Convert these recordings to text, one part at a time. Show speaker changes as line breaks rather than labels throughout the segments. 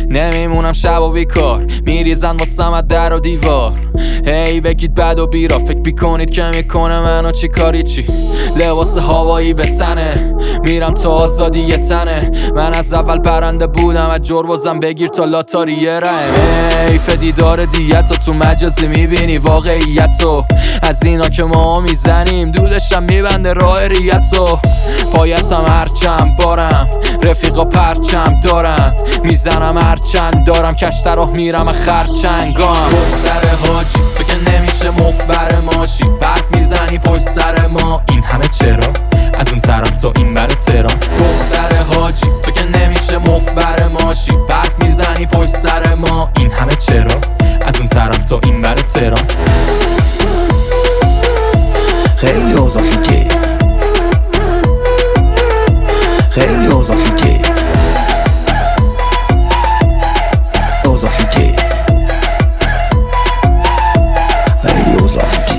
نمیمونم شب و بیکار، میریزن واسم از در و دیوار. هی بگید بد و بیرا، فکر بیکنید که میکنه منو چی کاری چی. لباس هوایی به تنه، میرم تا آزادی یه تنه. من از اول پرنده بودم، از جربازم بگیر تا لاتاری یه رم. حیف دیدار دیتو تو مجازی میبینی واقعیتو، از اینا که ما میزنیم دودشم میبنده راه ریتو. پایتم هرچند بارم، رفیقا پرچم دارم، میزنم هرچند دارم، کشتر راه میرم خرچنگام. دختر حاجی تو که نمیشه مفبر ماشی، برف میزنی پشت سر ما، این همه چرا؟ از اون طرف تا این بر تهران. دختر حاجی تو که نمیشه مفبر ماشی، برف میزنی پشت سر ما، این همه چرا؟ از اون طرف تا این بر تهران.
خیلی اوضاع حکه، خیلی اوضاع حکه، اوضاع حکه، خیلی اوضاع حکه.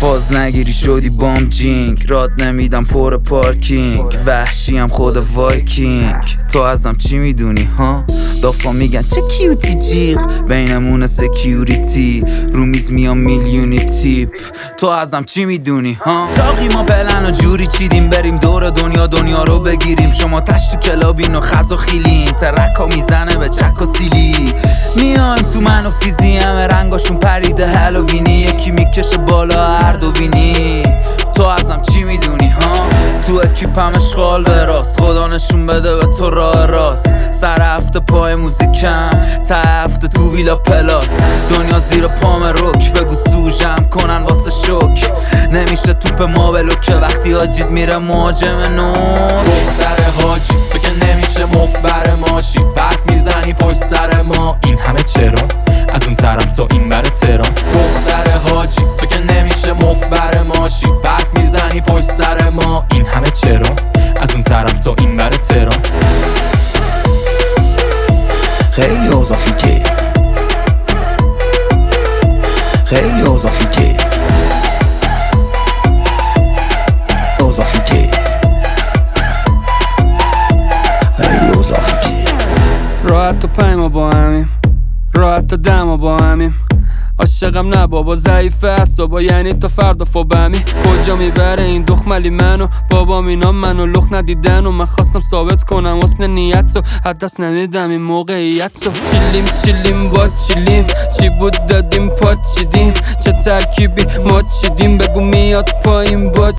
فاز نگیری شدی بام جینگ، راد نمیدم پر پارکینگ، وحشیم خود وایکینگ. تو ازم چی میدونی ها؟ دافا میگن چه کیوتی جیغ، بینمون سکیوریتی، رو میز میام میلیونی تیپ. تو ازم چی میدونی ها؟ چاقی ما پلن و جوری چیدیم بریم دور دنیا رو بگیریم. شما تش تو کلابین و خز و خیلین، ترکا میزنه به چک و سیلی. میایم تو من و فیزی، همه رنگاشون پریده هالووینی، یکی میکشه بالا هر دو بینی. تو ازم چی میدونی ها؟ تو اکیپم اشغال به راست، خدا نشون بده به تو راه راست. سر هفته پای موزیکم، تا هفته تو ویلا پلاس، دنیا زیر پام روک، بگو سوژم کنن واسه شوک. نمیشه توپ ما بلوکه وقتی حاجید میره مهاجم نور.
دختر حاجی تو که نمیشه مفبر ماشی، برف میزنی پشت سر ما، این همه چرا؟ از اون طرف تا این بر تهران. دختر حاجی تو که نمیشه مفبر ماشی، برف میزنی پشت سر ما، این همه چرا؟ از اون طرف تا این بر تهران.
خیلی اوضاع حکه، خیلی اوضاع حکه، اوضاع حکه، خیلی اوضاع حکه.
راحت تا پایما با همیم، راحت تا دما با همیم. عاشقم نه بابا ضعیفه اعصابا، یعنی تا فردا فوبمی. کجا میبره این دخملی منو؟ بابام اینا منو لخ ندیدن و من خواستم ثابت کنم حسن نیت رو، از دست نمیدم این موقعیت رو. چیلیم با چیلیم، چی بود دادیم پات چیدیم، چه ترکیبی ما چیدیم، بگو میاد پایین با